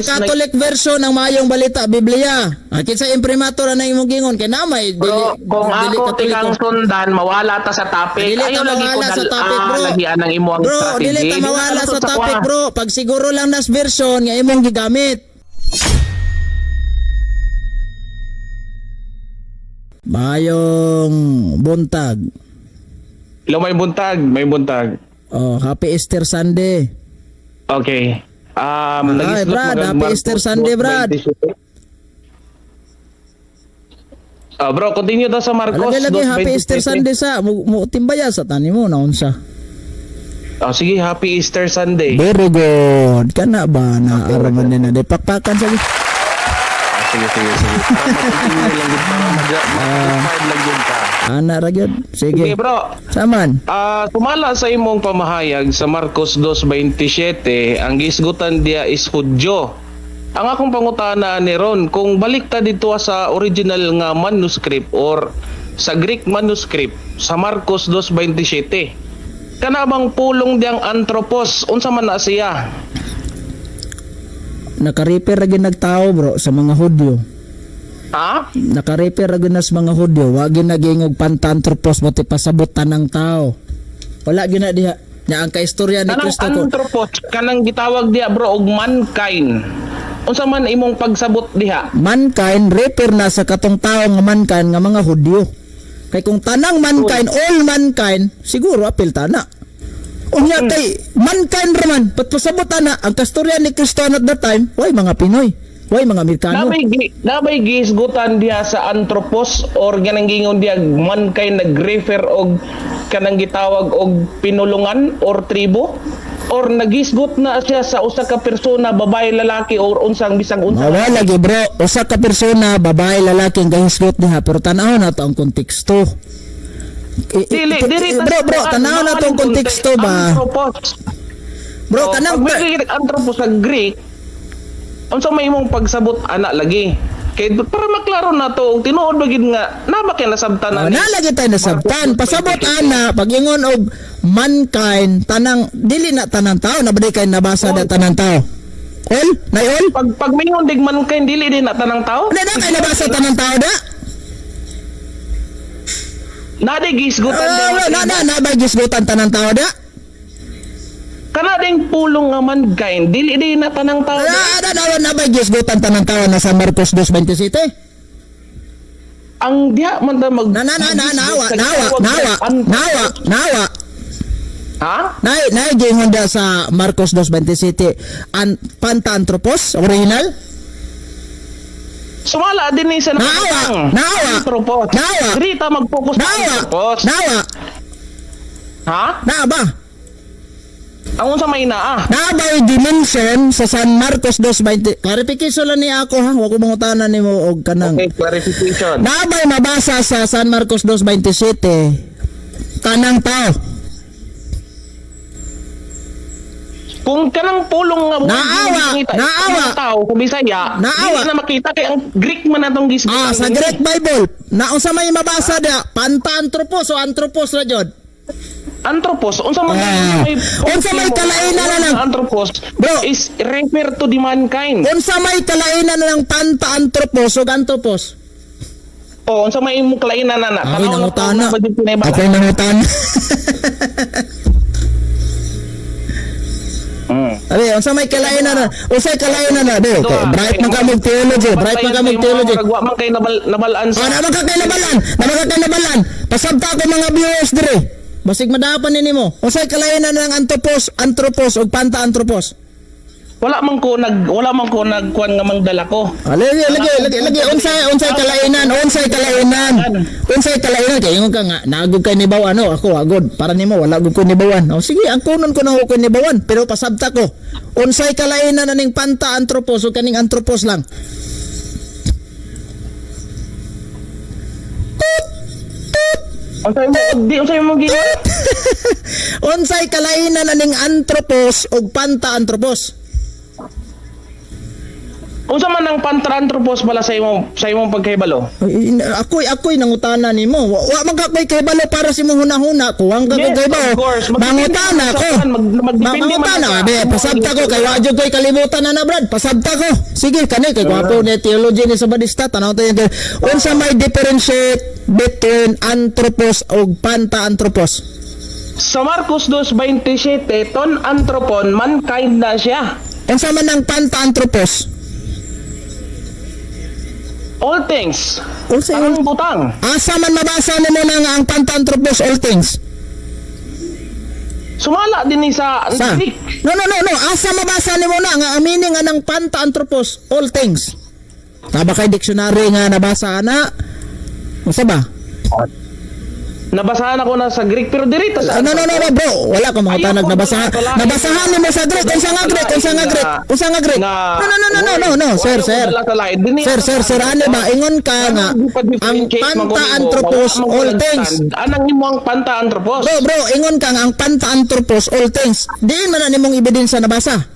Catholic version ng Mayong Balita, Biblia. Kinsa imprimatur na imong gingon kay namay Bro, kung ako tikang sundan, mawala ta sa topic. Dili ta Ayaw lagi ko mawala sa topic, bro. lagi anang imo ang Bro, strategy. dili ta mawala sa topic, bro. Pag siguro lang nas version nga imong gigamit. Mayong buntag. Hello, may buntag. Oh, happy Easter Sunday. Okay. Ay, Brad, happy Easter Sunday, Brad. Bro, continue daw sa Marcos. Lagi happy Easter Sunday sa mo timbaya sa tani mo naon sa. Sige, happy Easter Sunday. Very good. Kana ba na araman na de pakpakan sa Sige. Continue lang yun para mag-find lang yun ka. ana ra gyud. Sige, Sige. bro. Saman. Sumala sa imong pamahayag sa Marcos 2:27, ang gisgutan dia is Hudyo. Ang akong pangutana ni Ron, kung balik ta dito sa original nga manuscript or sa Greek manuscript sa Marcos 2:27, kana bang pulong diyang anthropos, unsa man na siya? Naka-refer ra gyud nagtao, bro, sa mga Hudyo. Ha? Naka-refer ra gyud nas mga Hudyo, wa gyud nagingog pantantropos mo'y pasabot tanang tao. Wala gyud na diha. Nya ang kaistorya ni Kanang Kristo ko. anthropos, kanang gitawag dia bro og mankind. Unsa man imong pagsabot diha? Mankind refer na sa katong tao nga mankind nga mga Hudyo. Kay kung tanang mankind, all mankind, siguro apil tana. Unya kay mankind raman, patpasabot na ang kastorya ni Kristo at that time, why mga Pinoy, why mga Amerikano. Nabay gisgutan diha sa anthropos or ganang gingon diha mankind nag-refer og kanang gitawag og pinulungan or tribo, or nagisgot na siya sa usa ka persona, babae, lalaki, or unsang bisang unsa. Wala lagi, bro, usa ka persona, babae, lalaki ang gahisgot niya, pero tanaw na to ang konteksto. Bro, tanaw na to ang konteksto ba? Bro, kanang pag may anthropos sa Greek, unsa may imong pagsabot ana lagi? Kay para maklaro na to, tinuod ba gid nga naba kay nasabtan na. Nalagi tayo nasabtan. Pasabot ana pag-ingon og mankind, tanang dili na tanang tao, nabadi kay nabasa na tanang tao. All? Nay all? Pag mingon dig mankind dili din na tanang tao? Na kay nabasa tanang tao da? Nade gisgutan Na ba gisgutan tanang tao da? Kana ding pulong nga mankind dili din na tanang tao. Na ba gisgutan tanang tao na sa Marcos 2:27? Ang diha man ta mag nawa. Ha? Nay gingon da sa Marcos 2:27 an pantantropos original? Sumala din ni sa Nawa. Grita mag-focus sa anthropos. Nawa. Ha? Na ba? Ang unsa may naa? Na ba yung dimension sa San Marcos 2:20? Clarification lang ni ako ha, wa ko mangutanan nimo og kanang. Okay, clarification. Na ba mabasa sa San Marcos 2:27 kanang tao? Kung kanang pulong nga naawa tao kung Bisaya, hindi na makita kay ang Greek man atong gisgutan. Sa Greek Bible, na unsa may mabasa da? Panta-anthropos o anthropos ra jud? Anthropos, unsa man unsa may kalainan na lang anthropos, bro, is refer to the mankind. Unsa may kalainan na lang panta-anthropos o anthropos? Unsa may imong kalainan na na? Ako nangutana. Abi, unsa may kalainan na? Unsay kalainan na? Be, bright man ka mo theology, Kagwa man kay nabalaan sa. Naman ka kay nabalan. Pasabta ko mga viewers dire. Basig madapan nimo. Unsay kalainan ng anthropos ug panta-anthropos? Wala man ko nagkuan nga mangdala ko. Lagi unsay kalainan kay ingon ka nga naagod kay nibaw ako agod para nimo wala gud ko nibawan. Sige ang kunon ko na ko nibawan pero pasabta ko. Unsay kalainan na ning panta-anthropos ug kaning anthropos lang? Unsay mo gingon? Unsay kalainan na ning anthropos ug panta-anthropos? Unsa man ang pantra-anthropos pala sa imong pagkahibalo? Ako'y nangutana nimo. Wa man ka ko'y kahibalo para sa imong hunahuna. Kuwang ka Yes, kahibalo. of course. Mangutana ko. Magdepende man Mangutana. sa- Abe, pasabta ko. Kay wa jud ko'y kalimutan na Brad. Pasabta ko. Sige, kani. Kay gwapo ni theology ni Sabadista. Tanaw tayo. Unsa may differentiate between anthropos o panta-anthropos? Sa Marcos 2:27, ton anthropon, mankind na siya. Unsa man ang panta-anthropos? All things. Unsa Ang butang. asa man mabasa nimo na nga ang panta-anthropos all things? Sumala din ni sa Sa? Greek. No. Asa mabasa nimo na nga ang meaning nga ng panta-anthropos all things? Taba kay dictionary nga nabasa na. Unsa ba? Nabasahan ako na sa Greek pero dirito sa No, bro. Wala ka mga tanag nabasahan. Nabasahan nimo sa Greek. Unsa nga Greek? No. Sir. Sir, ano ba? Ingon ka nga ang panta-anthropos all things. Anang imo ang panta-anthropos? Bro, ingon ka nga ang panta-anthropos all things. Diin man na nimong ebidensya nabasa.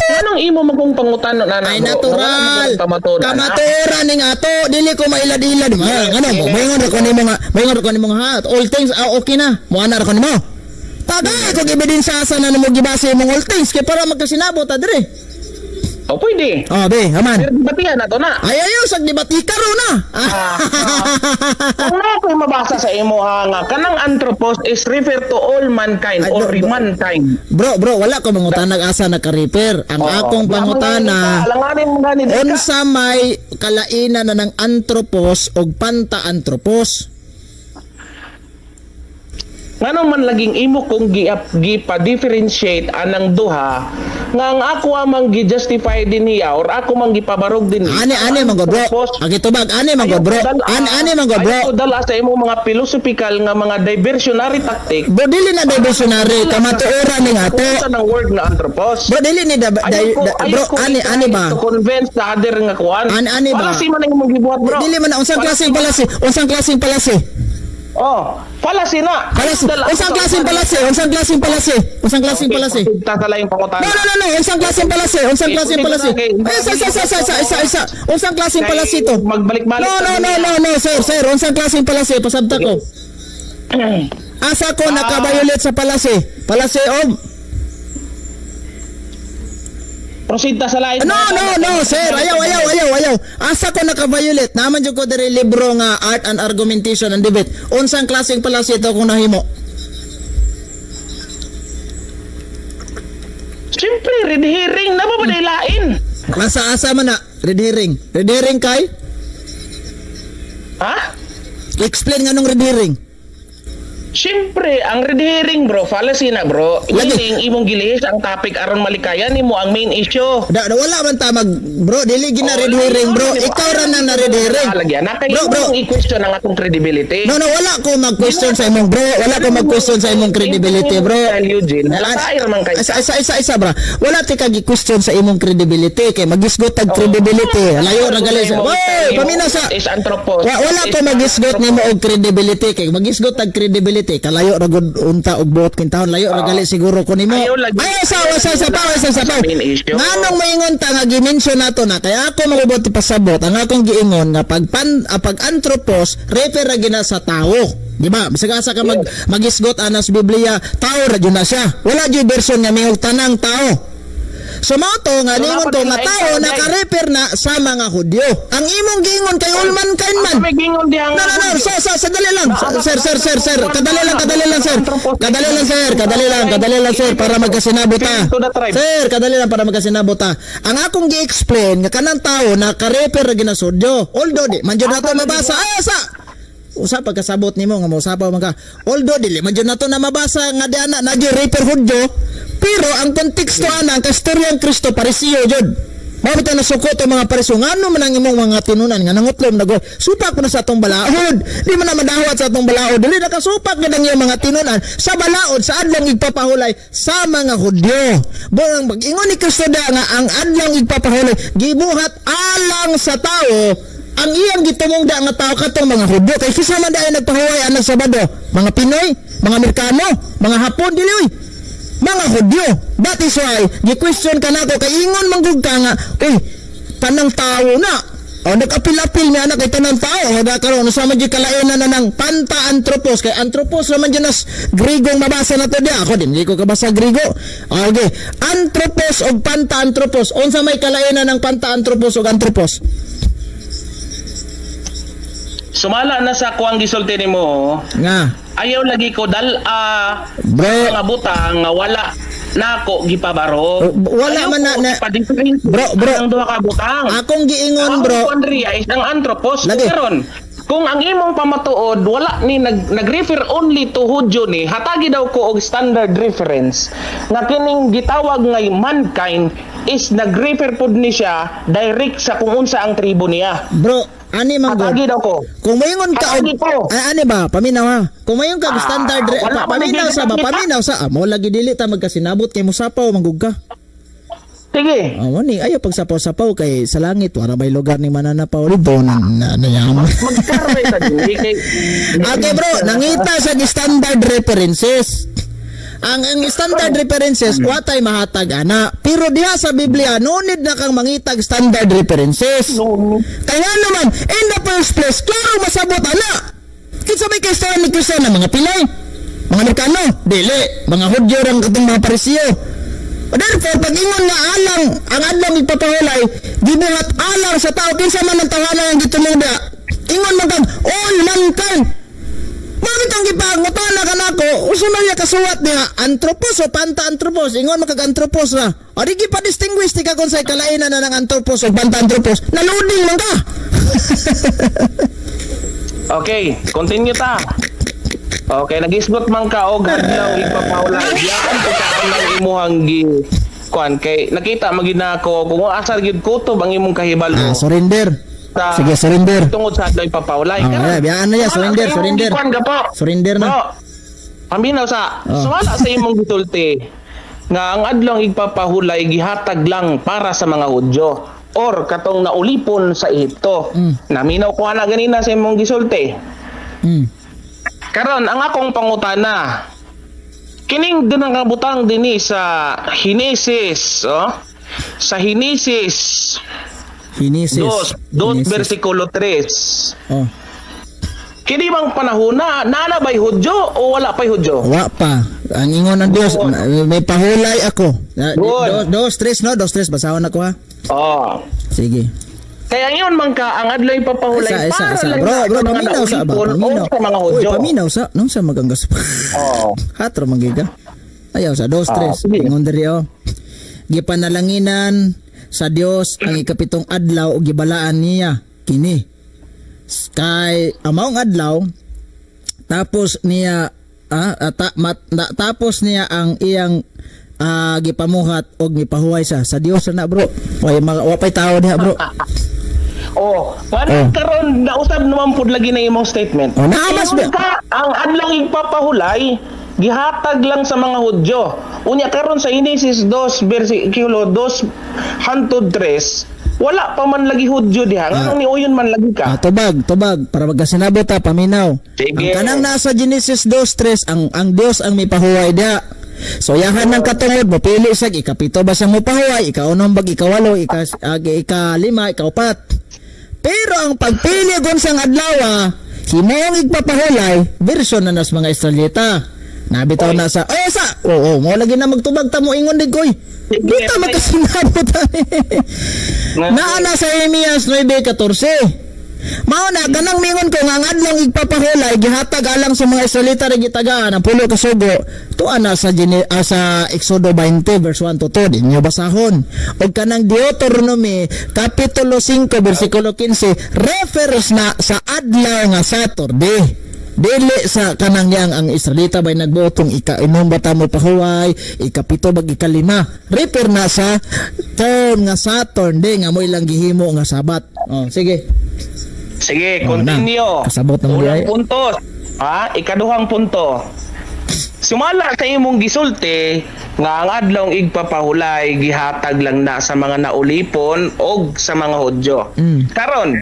Anong imo magong pangutan na Ay natural. Kamaturan ning ato, dili ko mailad-ilad. Ano mo? Mayngon ko nimo ha. All things okay na. Mo ana ra ko nimo. Tagay ko ebidensya sa na mo gibase mong all things kay para magkasinabot ta dire. O pwede. Be, aman. Pero batihan na to na. Ayaw sag debati karo na. Kung na ako'y mabasa sa imo nga kanang anthropos is refer to all mankind or mankind. Bro, wala ko mangutanag asa naka-repair. Ang akong pangutana, Alanganin mo gani dito. unsa may kalainan na ng anthropos o panta-anthropos? Ngano man laging imo kung gipa-differentiate anang duha nga ang ako amang gi-justify din niya or ako mang gipabarog din niya. Ani man god bro. Agitubag ani man god bro. Ani man god bro. Ayaw dala sa imo mga philosophical nga mga diversionary tactic. Bro dili na diversionary kamatuoran ning ato. Sa ng word na anthropos. Bro dili ni bro ani ba? To convince the other nga kuan. Ani ba? Palasi man ang imong gibuhat bro. Dili man na unsang klaseng palasi? Oh, palasi na. Palasi. Unsang klaseng palasi? Tatala yung pangutan. No. Unsang klaseng palasi? Isa. Unsang klaseng palasi to? Magbalik-balik. No, sir. Unsang klaseng palasi? Pasabta ko. Asa ko naka-violate sa palasi? Palasi Proceed ta sa lain. No, sir. Ayaw. Asa ko naka-violate? Naman jud ko diri libro nga Art and Argumentation and Debate. Unsang klaseng palasi ito kung nahimo? Siyempre, red herring na ba lain? Asa man na? Red herring. Red herring kay? Ha? Explain nga nung red herring. Siyempre, ang red herring bro, fallacy na bro. Meaning, imong gilihis ang topic aron malikayan nimo ang main issue. Wala man ta bro, dili gina red herring bro. Ikaw ra na red herring. Lagyan na kay Bro. imong i-question ang atong credibility. No, wala ko mag-question sa imong bro. Wala ko mag-question sa imong credibility, bro. Eugene, halakay raman kay Isa, bro. Wala ti kag i-question sa imong credibility kay magisgot tag credibility. Layo ra gali sa. Oy, pamina sa. is anthropos. Wala ko magisgot nimo og credibility kay magisgot tag credibility kalayo ra gud unta og buot kintahon layo ra gali siguro ko nimo. Ayaw lagi. Sa pa. Nganong maingon ta nga gi-mention nato na kaya ako magubot pasabot ang akong giingon nga pag anthropos refer ra gina sa tao. Di ba? Bisag asa ka magisgot anas Biblia, tao ra gyud na siya. Wala gyud version nga mihog tanang tao. So mao to nga ningon to nga tao naka-refer na sa mga Hudyo. Ang imong giingon kay all mankind man. May gingon diha nga. No. Sadali lang. Sir. Kadali lang, sir. Para magkasinabot ta. Sir, kadali lang para magkasinabot ta. Ang akong gi-explain nga kanang tao naka-refer ra gina sa Hudyo. Although di man jud nato mabasa. Usa pagkasabot nimo nga mausapaw man ka. Although dili man jud nato na mabasa nga di ana na refer Hudyo, pero ang konteksto ana ang kastoryang Kristo parisiyo jud. Mao ta nasukot ang mga pariso ngano man ang imong mga tinunan nga nangutlom nago. Supak na sa atong balaod. Di man na madawat sa atong balaod. Dili nakasupak gid ang iyang mga tinunan sa balaod sa adlong igpapahulay sa mga Hudyo. Borang mag-ingon ni Kristo da nga ang adlong igpapahulay gibuhat alang sa tao ang iyang gitumongda nga tao katong mga Hudyo kay kisa man dayon nagpahuway ang Sabado, mga Pinoy, mga Amerikano, mga Hapon dili oy. mga Hudyo. That is why gi-question ka nako kay ingon manggug ka nga, uy, tanang tao na. O nag-apil-apil nga na kay tanang tao. Hada karon sa man kalainan na ng panta-anthropos kay anthropos naman dyan nas Grigong mabasa na to dia. Ako din hindi ko kabasa Grigo. Okay. Anthropos o panta-anthropos. Unsa may kalainan ng panta-anthropos o anthropos? Sumala na sa kuang gisulti nimo. Nga. Ayaw lagi ko Bro. mga butang nga wala nako gipabaro. Wala Ayaw man ko na- ipa-different Bro. ang duha ka butang. Akong giingon bro. Ang Andrea is ang anthropos Lagi. karon. Kung ang imong pamatuod wala ni nag-refer only to Hudyo ni hatagi daw ko og standard reference nga kining gitawag nga mankind is nag-refer pud ni siya direct sa kung unsa ang tribo niya. Bro, ani man Hatagi daw ko. kung mayon ka og Hatagi ko. ani ba paminaw ha. Kung mayon ka standard wala man paminaw sa ba nagkikita. paminaw sa mo lagi dili ta magkasinabot kay musapaw manggug ka. Sige. Oh, ni ayo pagsapaw-sapaw kay sa langit wala may lugar ni mananapaw dito na yaman. Magkaroy ta dinhi kay Okay bro, nangita sa standard references. Ang standard references watay mahatag ana, pero diha sa Biblia no need na kang mangitag standard references. Kaya naman, in the first place, klaro masabot ana. Kinsa may kay ni Kristo na mga pilay? Mga Amerikano, dili, mga Hudyo rang katong mga Parisiyo. Therefore, pag ingon na alang, ang adlaw ipapahulay, gibuhat alang sa tao, kinsa man ang tawanan ang gitumuda. Ingon man kang, all mankind. Bakit ang gipangutan na kanako? Uso na niya kasuwat niya, anthropos o panta-anthropos. Ingon makag-anthropos na. O di gipa-distinguish ti ka kung sa'y kalainan na ng anthropos o panta-anthropos. Naluding man ka. Okay, continue ta. Okay, nagisgot man ka og adlaw ipapawala. Diyan ko sa ang imuhang gi kuan kay nakita magina ko kung asa gid kutob ang imong kahibalo. Surrender. Sa- Sige, surrender. Tungod sa adlaw ipapawala. Ah, biyaan na ya, surrender, surrender. Kuan ka po. Surrender na. Bro, paminaw sa Oh. sumala sa imong gisulti nga ang adlaw ipapahulay gihatag lang para sa mga Hudyo or katong naulipon sa Ehipto. Naminaw ko na ganina sa imong gisulti. Karon ang akong pangutana kining dinang kabutang dinhi sa Hinesis, sa Hinesis Hinesis. 2 Hinesis. versikulo 3. Oh, Kini bang panahona nana bay Hudyo o wala pay Hudyo? wa pa. Ang ingon ng Dios, may pahulay ako. Good. 2-3 no, 2-3 basahon ako ha. Oh. Sige. Kaya ngayon man ka ang adlaw ipapahulay para lang Bro, sa mga paminaw sa ba? naulipon o sa mga Uy, Hudyo. paminaw sa. Nung sa maganggas pa. Oh. Hatro magiga. Ayaw sa 2-3. sige. Ingon diri oh. Gipanalanginan sa Dios ang ikapitong adlaw o gibalaan niya kini. Kay amaong adlaw tapos niya tapos niya ang iyang gipamuhat og mipahuway sa Dios na bro. Wa pay tao diha bro. Parang karon nausab naman pud lagi na imong statement. Oh, naamas ba? Ingon ka, ang adlaw ipapahulay gihatag lang sa mga Hudyo. Unya karon sa Hinesis 2 versikulo 2 hangtod 3, wala pa man lagi Hudyo diha. Nganong niuyon man lagi ka? Tubag para magkasinabot ta paminaw. Sige. Ang kanang nasa Genesis 2:3 ang Dios ang mipahuway dia. So yahan ng katungod mo pili sa ikapito ba siyang mopahuway, ikaunom bag ikawalo, ikalima, ikaupat. Pero ang pagpili gon sang adlaw, himong igpapahulay version na nas mga Israelita. Nabitaw na sa mo lagi na magtubag ta mo ingon dig koy. Kita magkasinabot naa na sa Jeremias 9:14. Mao na kanang mingon ko nga ang adlaw igpapahulay gihatag alang sa mga Israelita ri gitagaan ang pulo ka sugo tuan na sa Exodo 20 verse 1 to 2 dinyo basahon og kanang Deuteronomy kapitulo 5 bersikulo 15 refers na sa adlaw nga Saturday. Dili sa kanang yang ang Israelita bay nagbotong ikainom bata mo pahuway, ikapito bag ikalima. Refer na sa term nga Saturday nga mo ilang gihimo nga Sabat. Sige. Sige, continue. Kasabot na mo Unang diay. punto. Ikaduhang punto. Sumala sa imong gisulti nga ang adlaw igpapahulay gihatag lang na sa mga naulipon og sa mga Hudyo. Karon,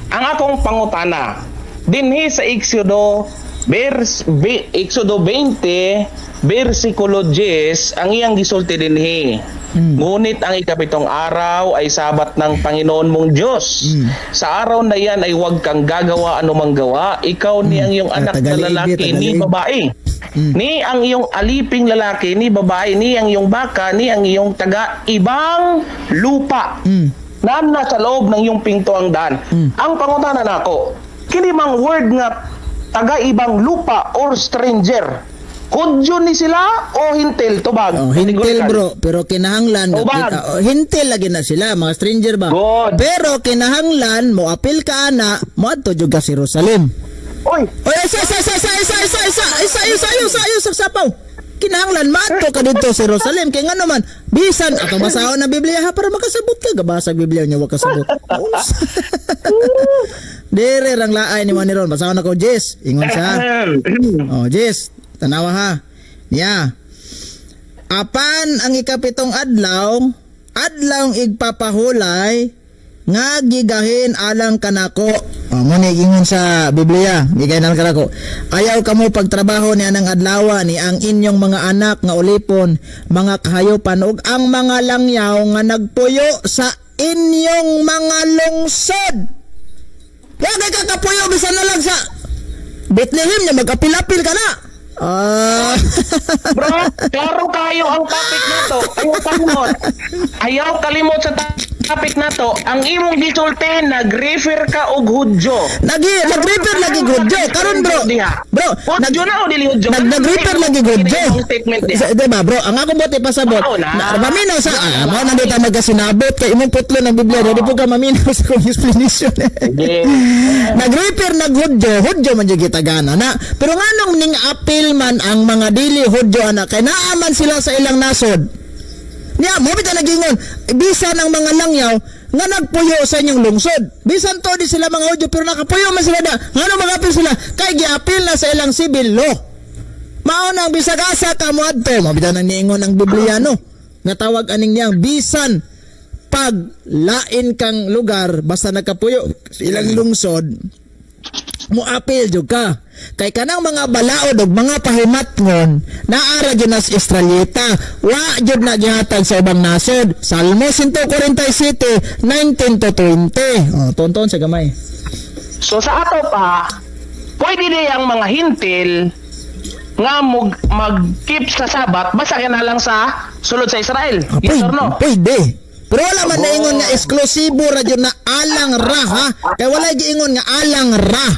ang akong pangutana dinhi sa Exodo 20 versikulo 10 ang iyang gisulti dinhi. Ngunit ang ikapitong araw ay sabat ng Panginoon mong Diyos. Sa araw na yan ay huwag kang gagawa anumang gawa. Ikaw ni ang iyong anak na lalaki ni babae. Ni ang iyong aliping lalaki ni babae, ni ang iyong baka, ni ang iyong taga-ibang lupa. Na nasa loob ng iyong pintuang daan. Ang pangutana nako, kini mang word nga taga-ibang lupa or stranger. Hudyo ni sila o hintil tubag? Oh, hintil bro, pero kinahanglan hintil lagi na sila, mga stranger ba? Good. Pero kinahanglan mo apil ka ana, mo adto jud ka sa Jerusalem. Oy, Isa sapaw. Kinahanglan mato ka dito sa Jerusalem kay ngano man bisan atong basahon na Biblia ha para makasabot ka gabasa Biblia nya wa kasabot. Dire rang laay ni Maniron basahon ako Jess ingon sa. Oh Jess, tanawa ha. Niya. Apan ang ikapitong adlaw igpapahulay nga gigahin alang kanako. Mo ni ingon sa Biblia, gigahin alang kanako. Ayaw kamo pagtrabaho ni anang adlaw ni ang inyong mga anak nga ulipon, mga kahayopan ug ang mga langyaw nga nagpuyo sa inyong mga lungsod. Wa kay kakapuyo bisan na lang sa Bethlehem na mag-apil-apil ka na. bro, klaro kayo ang topic nato. Ayaw kalimot sa topic nato. Ang imong gisulti nag-refer ka og Hudyo. Nag-refer lagi Hudyo. Karon bro. Bro, Hudyo na o dili Hudyo? nag-refer lagi Hudyo. Statement diha. Diba bro, ang ako bote pasabot. Maminaw sa mo na dito nagasinabot kay imong putlo ng Biblia. Dili po ka maminaw sa kong explanation. Nag-refer Hudyo man jud gitagana na. Pero nganong ning apil man ang mga dili Hudyo anak kay naaman sila sa ilang nasod. Niya, mo bitaw nagingon, bisan ang mga langyaw nga nagpuyo sa inyong lungsod. Bisan to di sila mga Hudyo pero nakapuyo man sila da. Ngano mag-apil sila kay giapil na sa ilang civil law. Mao nang bisag asa ka mo adto, mo bitaw nang niingon ang Biblia no. Nga tawag aning yang bisan pag lain kang lugar basta nakapuyo sa ilang lungsod mo apil jud ka kay kanang mga balaod ug mga pahimatngon naara jud nas Israelita wa jud na gihatag sa ubang nasod. Salmo 147:19 to 20. Tonton sa gamay. So sa ato pa, pwede di ang mga hintil nga mag-keep sa Sabat basta na lang sa sulod sa Israel. Yes or no? Pwede. Pero wala man naingon nga eksklusibo ra jud na alang ra ha. Kay wala giingon nga alang ra.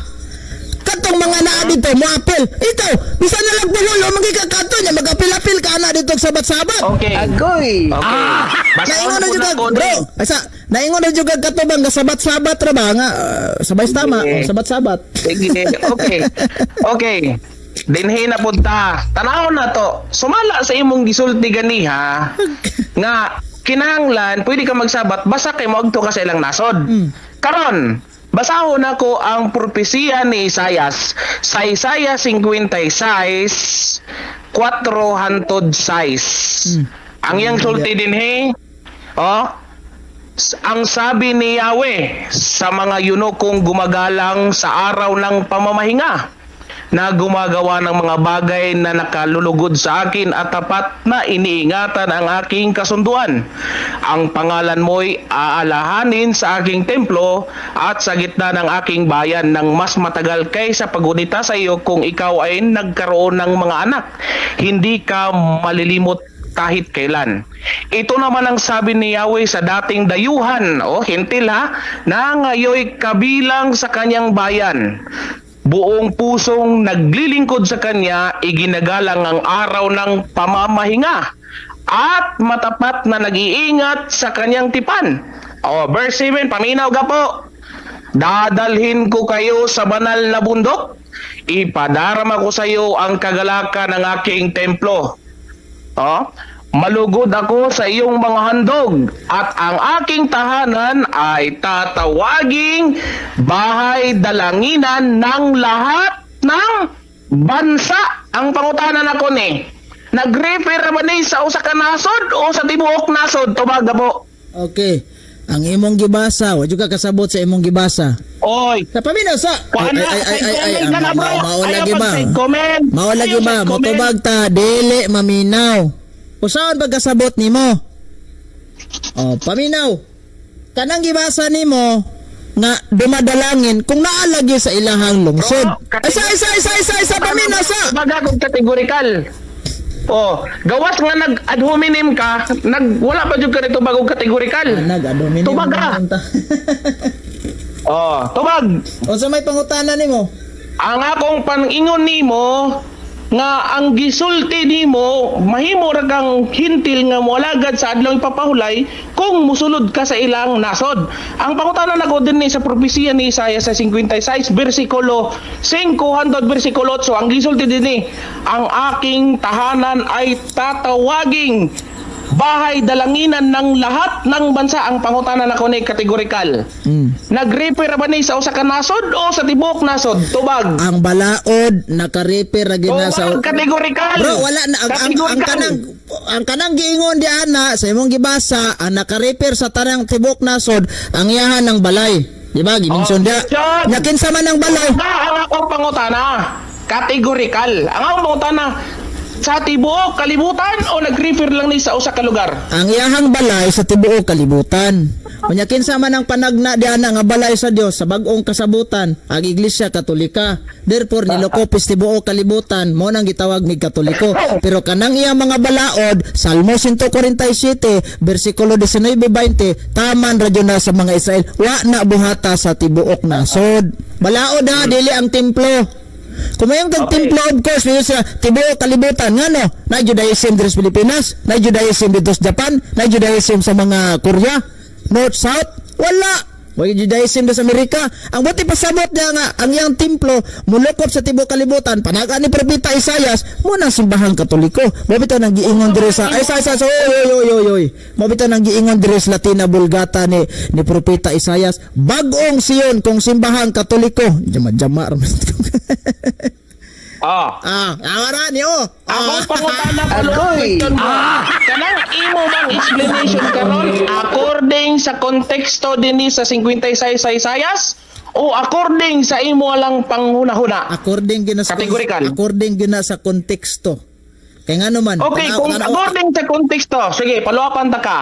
Katong mga naa dito mo apil. Ito, bisan na lang pulo magikakato nya mag-apil-apil ka na dito sa Sabat-Sabat. Okay. Agoy. Okay. Naingon na jud bro. Naingon na jud katubang nga Sabat-Sabat ra ba nga sabay tama, Sabat-Sabat. Sige. Okay. Okay. Dinhi na punta. Tanaw na to. Sumala sa imong gisulti ganiha nga kinahanglan pwede ka magsabat basta kay moadto ka sa ilang nasod. Karon, basahon ako ang propesiya ni Isaias sa Isaiah 56 4 hantod 6. Ang iyang sulti dinhi, ang sabi ni Yahweh sa mga yunokong gumagalang sa araw ng pamamahinga na gumagawa ng mga bagay na nakalulugod sa akin at tapat na iniingatan ang aking kasunduan. Ang pangalan mo'y aalahanin sa aking templo at sa gitna ng aking bayan ng mas matagal kaysa pagunita sa iyo kung ikaw ay nagkaroon ng mga anak. Hindi ka malilimot kahit kailan. Ito naman ang sabi ni Yahweh sa dating dayuhan, hintil ha, na ngayoy kabilang sa kanyang bayan. Buong pusong naglilingkod sa kanya, iginagalang ang araw ng pamamahinga at matapat na nag-iingat sa kanyang tipan. Verse 7, paminaw ka po. Dadalhin ko kayo sa banal na bundok. Ipadarama ko sa iyo ang kagalakan ng aking templo. Malugod ako sa iyong mga handog at ang aking tahanan ay tatawaging bahay dalanginan ng lahat ng bansa. Ang pangutanan ako ni, nag-refer ba ni sa usa ka nasod o sa tibuok nasod? Tumaga po. Okay. Ang imong gibasa, wa jud ka kasabot sa imong gibasa. Oy, Sa paminaw sa maulagi ba? comment. Maulagi ba? Comment. Motubag ta dili maminaw. Usaon ba kasabot nimo? Oh, paminaw. Kanang gibasa nimo nga dumadalangin kung naalagi sa ilahang lungsod. Isa paminaw sa. Baga kung kategorikal. Oh, gawas nga nag-ad hominem ka, wala pa jud ka nito bagong kategorikal. Nag-adominin. Tubag ka. Oh, tubag. O sa may pangutana nimo? Ang akong paningon nimo nga ang gisulti nimo mahimo ra kang hintil nga moalagad sa adlaw ipapahulay kung musulod ka sa ilang nasod. Ang pangutana nako dinhi sa propesiya ni Isaiah sa 56 bersikulo 5 hangtod bersikulo 8 ang gisulti dinhi ang aking tahanan ay tatawaging bahay dalanginan ng lahat ng bansa. Ang pangutana nako ni kategorikal. Nag-refer ba ni sa usa ka nasod o sa tibuok nasod? Tubag. Ang balaod nakareper ra gina sa Tubag kategorikal. Bro, wala na ang kanang giingon di ana sa imong gibasa ang nakareper sa tanang tibok nasod ang iyahan ng balay. Di ba? Gimension dia. John. Nya kinsa man ang balay? Ang akong pangutana kategorikal. Ang akong pangutana sa tibuok kalibutan o nag-refer lang ni sa usa ka lugar? Ang iyahang balay sa tibuok kalibutan. Unya kinsa man ang panagna di ana nga balay sa Dios sa bag-ong kasabutan ang Iglesia Katolika. Therefore nilokopis tibuok kalibutan mo nang gitawag mig Katoliko. Pero kanang iya mga balaod Salmo 147 bersikulo 19-20 taman radyo na sa mga Israel wa na buhata sa tibuok nasod. Balaod ha dili ang templo. Kumayong kag templo of course niyo sa tibuok kalibutan ngano na Judaism dito sa Pilipinas, na Judaism dito sa Japan, na Judaism sa mga Korea, North, South, wala. Wala Judaism dito sa Amerika. Ang buti pasabot niya nga ang iyang templo mulukop sa tibuok kalibutan panaga ni propeta Isaias mo nang simbahang Katoliko. Mabito nang giingon dire sa oy. Mabito nang giingon dire sa Latina Vulgata ni propeta Isaias, bag-ong Sion kung simbahang Katoliko. Jama-jama ra. Awara niyo. Akong pangutana ko kanang imo bang explanation karon according sa konteksto dinhi sa 56 sa Isaias o according sa imo lang panghuna-huna? According gina sa Kategorikal. according gina sa konteksto. Kay ngano man. Okay, kung according sa konteksto, sige, paluapan ta ka.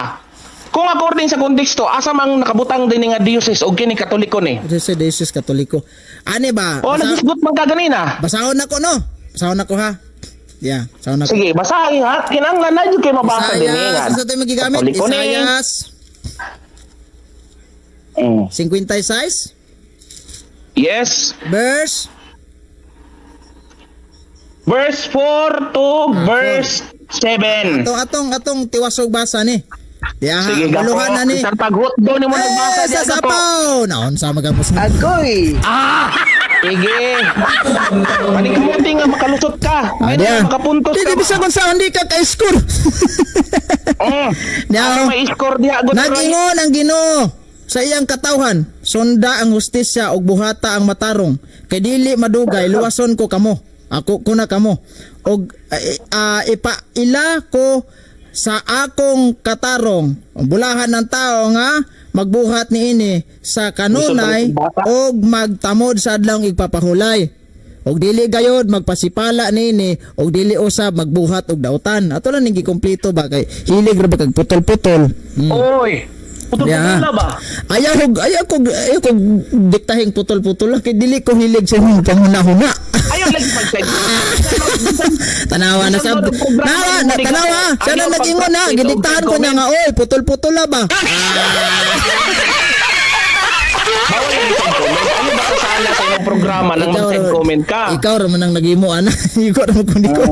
Kung according sa konteksto, asa mang nakabutang din nga diocese o kini Katoliko ni? Diocese Katoliko. Ani ba? O nagisgot man ka ganina? Basahon ako no. Basahon ako ha. Yeah, basahon ako. Sige, basahin ha. Kinanglan na jud kay mabasa din nga. Isaias, sa tayo magigamit? Katoliko ni. Isaias 56 Yes. verse Verse 4 to verse 7. atong tiwasog basa ni. Yeah, Sige, gapo. buluhan na ni. Isang paghut daw ni mo nagbasa Sa diya gapo. sapaw. Naon sa magapos. Agoy! Sige. Panikamunti nga makalusot ka. Ay Diya. makapuntos Di ka. bisa kung saan di ka ka-score. Ano may score diha gut. Nag-ingon ang Ginoo sa iyang katawhan, sunda ang hustisya ug buhata ang matarong. Kay dili madugay luwason ko kamo. Ako kuna kamo. Og ipaila ko sa akong katarong. Bulahan ng tao nga magbuhat niini sa kanunay og magtamod sa adlaw igpapahulay. Og dili gayod magpasipala niini og dili usab magbuhat og dautan. Ato lang ning gikompleto ba kay hilig ra ba kag putol-putol. Oy. Putol-putol na ba? Ayaw ko diktahing putol-putol kay dili ko hilig sa mga panghuna-huna. Ayaw lagi pag-send. Tanawa na sab. Tanawa. Siya na nag-ingon na. Gidiktahan ko niya nga, oy, putol-putol na ba? Bawal yung send comment. Ano ba kasala sa inyong programa nang mag-send comment ka? Ikaw raman ang nag-imo, ana. Ikaw raman kung di ko.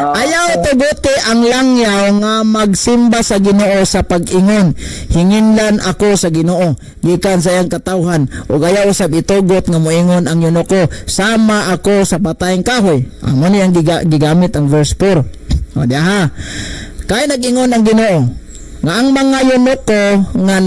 Ayaw tubuti ang langyaw nga magsimba sa Ginoo sa pag-ingon. Hinginlan ako sa Ginoo. Gikan sa iyang katawhan. O ayaw usab itugot nga moingon ang yunoko. Sama ako sa patayang kahoy. Amo ni ang gigamit ang verse 4. O diya ha. Kaya nag-ingon ang Ginoo nga ang mga yunoko nga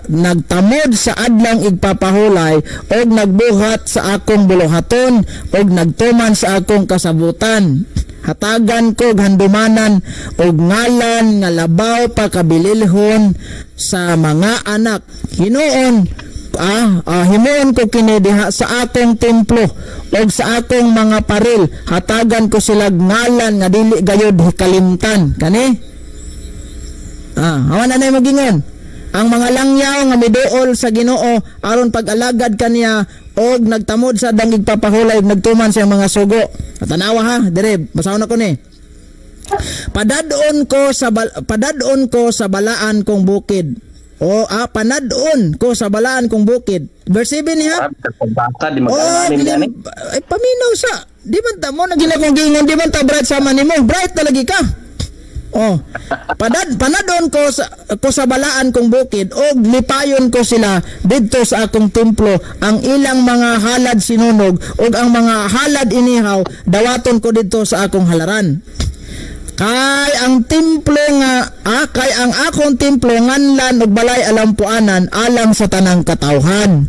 nagtamod sa adlang igpapahulay og nagbuhat sa akong buluhaton og nagtuman sa akong kasabutan. hatagan ko handumanan og ngalan nga labaw pa kabililhon sa mga anak. Hinuon himuon ko kini diha sa akong templo og sa akong mga paril, hatagan ko sila ngalan nga dili gayud hikalimtan kani. Hawa na nay magingon ang mga langyaw nga miduol sa Ginoo aron pag-alagad kaniya og nagtamod sa dangig papahulay ug nagtuman sa mga sugo. Tanawa ha, dire basahon ako ni. Padadon ko sa balaan kong bukid. Panadon ko sa balaan kong bukid. Verse 7 niya. Baka di mag-alanin gani. Ay paminaw sa. Di man ta mo na ginakong gingon, di man ta bright sama nimo. Bright talagi ka. Panadon ko sa balaan kong bukid og lipayon ko sila didto sa akong templo, ang ilang mga halad sinunog og ang mga halad inihaw dawaton ko didto sa akong halaran. Kay ang akong templo nganlan og balay alampuanan alang sa tanang katawhan.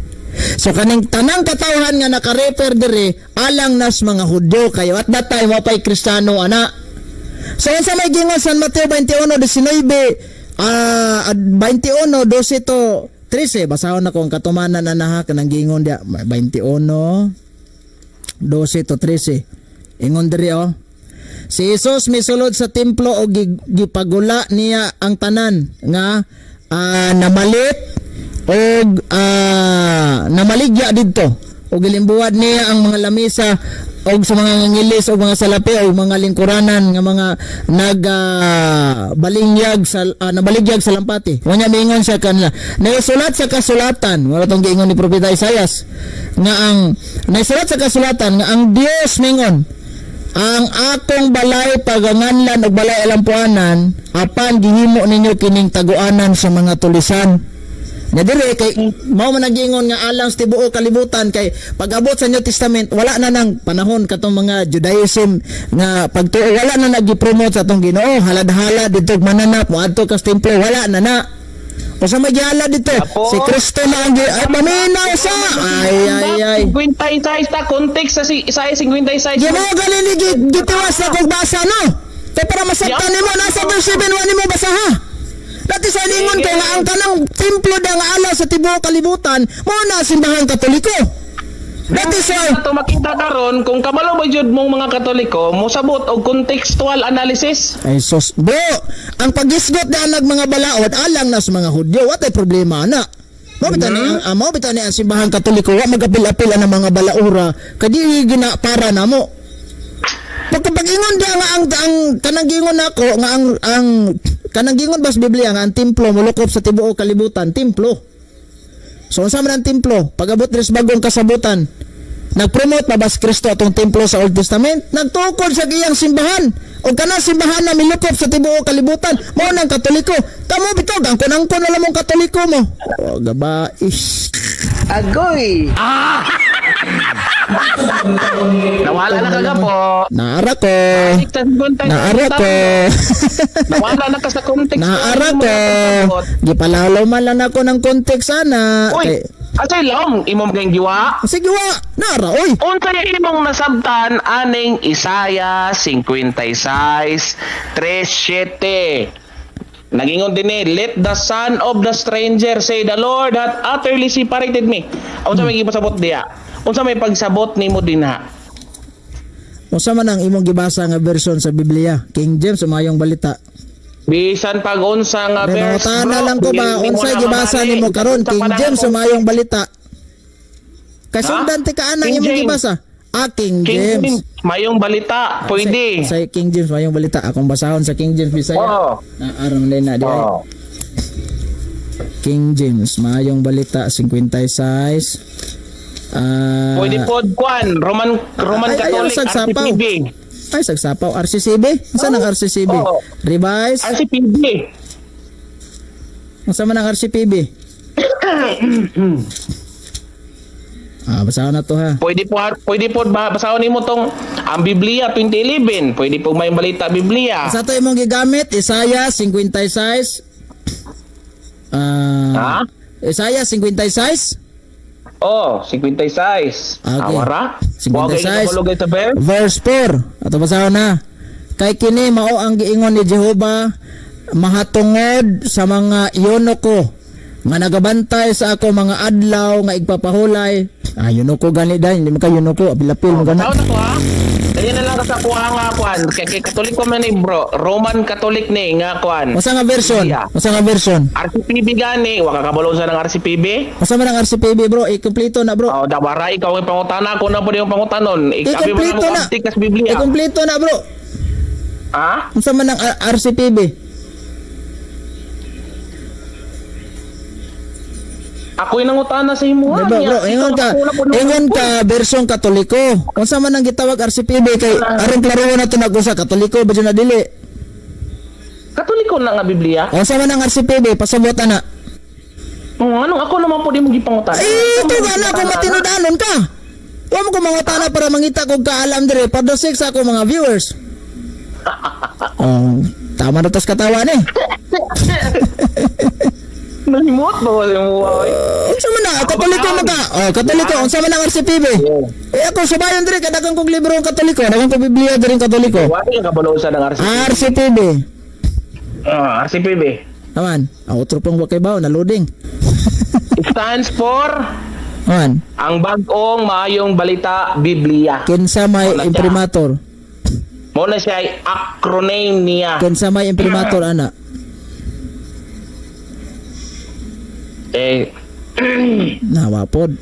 So kaning tanang katawhan nga naka-refer dire alang nas mga Hudyo kayo at that time wa pay Kristiyano ana. So sa may gingon San Mateo 21:19 12 to 13 basahon na ko ang katumanan na naha kanang gingon dia 21:12 to 13 ingon diri si Jesus misulod sa templo o gipagula niya ang tanan nga namalit o namaligya didto o gilimbuwad niya ang mga lamisa o sa mga ngilis o mga salapi o mga lingkuranan nga mga nabaligyag sa lampati. Wanya mingon siya kanila. Naisulat sa kasulatan, wala tong giingon ni Propeta Isaias nga naisulat sa kasulatan nga ang Dios mingon ang akong balay paganganlan og balay alampuanan apan gihimo ninyo kining taguanan sa mga tulisan. Nga dire kay mao man nagingon nga alang sa tibuok kalibutan kay pag-abot sa New Testament wala na nang panahon katong mga Judaism nga pagtuo wala na nagi-promote sa atong Ginoo, halad-halad dito mananap moadto ka sa templo wala na na. O sa magyala dito si Kristo na ang paminaw sa ay 56 ta context sa Isaiah 56. Ginoo ganin gitiwas na kog basa no. Kay para masabtan nimo nasa verse 7 wa nimo basaha. Dati sa lingon ko nga ang kanang templo da nga ala sa tibuok kalibutan mo na simbahan Katoliko. Dati sa to makita karon kung kamalo ba jud mong mga Katoliko mo sabot og contextual analysis. ay sos bro, ang pagisgot na nag mga balaod alang na sa mga Hudyo watay problema na. Mao bitan ni ang simbahan Katoliko wa magapil-apil ang mga balaura kadi gina para namo. Pagkapagingon dia nga ang kanang gingon nako nga ang kanang gingon bas Biblia nga ang templo molukop sa tibuok kalibutan, templo. So unsa man ang templo? Pag-abot dres bagong kasabutan. Nagpromote pa bas Kristo atong templo sa Old Testament? Nagtukod sa giyang simbahan. O kanang simbahan na milukop sa tibuok kalibutan, mao nang Katoliko. Kamo bitog ang kunangkon na lamong Katoliko mo. O gabais. Agoy! Nawala na kaga po. Naara ko. Nawala na ka sa context. Naara ko. Gipalalaw man lang ako ng context sana. Uy, asay lang imong kang giwa. Sige wa. Naara oy. Unsa imong nasabtan aning Isaiah 56:3-7. Nagingon din let the son of the stranger say the Lord hath utterly separated me. Unsa may gipasabot diya? Unsa may pagsabot nimo dinha? Unsa man ang imong gibasa nga version sa Biblia? King James o mayong balita? Bisan pag unsa nga verse. Tana lang ko ba unsay gibasa nimo karon? King James o mayong balita? Kasundan ti ka anang imong gibasa? King James. Mayong balita, pwede. Sa King James mayong balita. Akong basahon sa King James Bisaya. Aron na di ay. King James mayong balita 56. Pwede pod kwan Roman Catholic RCCB. Ay sagsapaw RCCB? Unsa nang RCCB? Revise. RCCB. Unsa man ang RCCB? Basahon na to ha. Pwede po basahon nimo tong ang Biblia 2011. Pwede po may balita Biblia. Sa to imong gigamit Isaiah 56. Isaiah 56. 56. Okay. Awara. 56. Sa Verse 4. Ato basahon na. Kay kini mao ang giingon ni Jehova, mahatungod sa mga yunoko nga nagabantay sa ako mga adlaw nga igpapahulay. Yunoko gani dahil hindi mo ka yunoko, apil-apil mo gani. Tao na ko ha. Dali na lang sa kuha nga kuan. Kay Katolik ko man ni bro. Roman Catholic ni nga kuan. Usa nga version? Usa nga version? RCPB gani. Wa ka kabalo sa ng RCPB. Usa man ang RCPB bro, i-kompleto na bro. Dawara ikaw ang pangutana ko na po yung pangutanon. Ikabi mo I-kompleto na. na antik kas Biblia. I-kompleto na bro. Ha? Usa man ang RCPB? Ako'y nangutana sa imo. Diba bro, ingon ka version Katoliko. Unsa man ang gitawag RCPB kay aron klaro na to nag-usa Katoliko ba na dili? Katoliko na nga Biblia. Unsa man ang RCPB pasabot na? Anong ako naman po di mo gipangutana? Ito gana kung matinudanon ka. Wa mo ko mangutana para mangita kog kaalam dire para six ako mga viewers. Tama na tas katawa ni. Nalimot ba wala mo? Unsa man na Katoliko man ka? Katoliko unsa man ang RCPB? Ako subayon dire kadagang kog libro ang Katoliko, dagang kog Biblia dire ang Katoliko. Wa ka kabalo sa ng RCPB. RCPB. RCPB. Aman, outro pang wakay bawo na loading. Stands for Aman, ang bag-ong maayong balita Biblia. kinsa may imprimator? Mo na siya ay acronym niya. Kinsa may imprimator ana? Nawapod.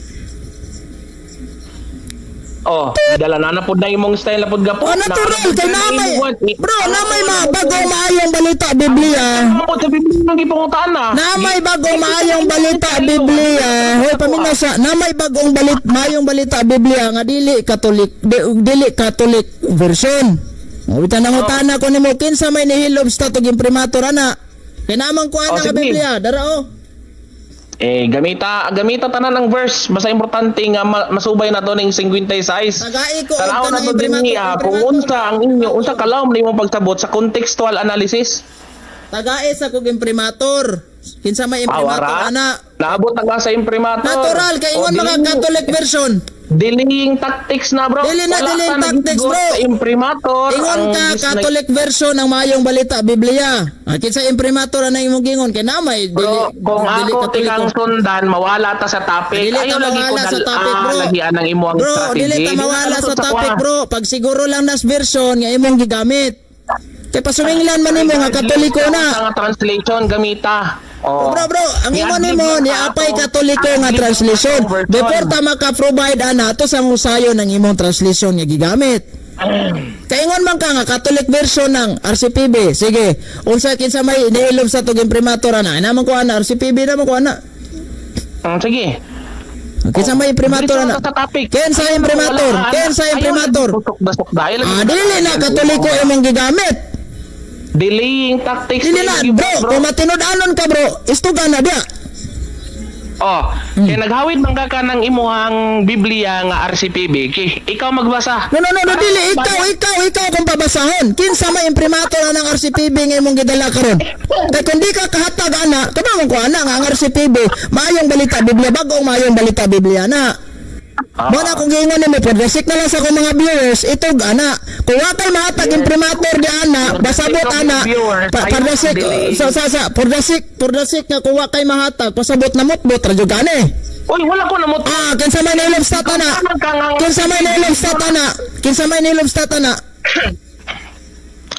Dala na pod na imong style na pod gapon. Natural kay namay. Bro, namay bagong maayong balita Biblia. Mo sa Biblia nang gipangutana. Namay bagong maayong balita Biblia. Hoy paminasa, namay bagong maayong balita Biblia nga dili Catholic version. Ubitan nang utana ko nimo kinsa may nihilom sa tug imprimator ana. Kay namang kuan nga Biblia, dara Gamita tanan ng verse. Basta importante nga masubay na to ning 56. Tagai ko Tanaw na to imprimator. niya kung unsa ang inyo unsa kalawom nimo pagsabot sa contextual analysis. Tagai sa kog imprimator. Kinsa may imprimator ana? Naabot na nga sa imprimator. Natural kay ingon mga Catholic version. Delaying tactics na bro. Dili na delaying tactics bro. Sa imprimator. Ingon ka Catholic version ng maayong balita Biblia. Kinsa imprimator ana imong gingon kay namay bro, kung ako tikang sundan mawala ta sa topic. Dili ta mawala sa topic bro. Lagi anang imo ang bro, strategy. Dili ta mawala sa topic bro. Pag siguro lang nas version nga imong gigamit. Kay pasuminglan man nimo nga Katoliko na. Nga translation gamita. Bro, ang imo nimo ni apay Katoliko nga translation. Before ta maka-provide ana to sa musayo ng imong translation nga gigamit. Kaingon man ka nga Catholic version ng RCPB. Sige, unsa kinsa may niilom sa tug imprimator ana? Naman ko ana RCPB naman ko ana. Sige. Kinsa may imprimator ana? Kinsa imprimator? Kinsa imprimator? Dili na Katoliko imong gigamit. Delaying tactics. Dili na bro, kung matinud-anon ka bro, istuga na dia. Kaya naghawid man ka ng imuhang Biblia nga RCPB. Ikaw magbasa. No, dili ikaw kung pabasahon. Kinsa may imprimator ng RCPB nga imong gidala karon? Kay kun di ka kahatag ana, kabang ko ana nga ang RCPB, maayong balita Biblia, bagong maayong balita Biblia na. Muna kung gingon nimo progressive na lang sa akong mga viewers, itog ana. Kung wa kay mahatag imprimator di ana, basabot ana. Progressive nga kung wa kay mahatag, pasabot na motbot ra jud gani. Oy, wala ko na mot. Kinsa may nilom stat ana? Kinsa may nilom stat ana?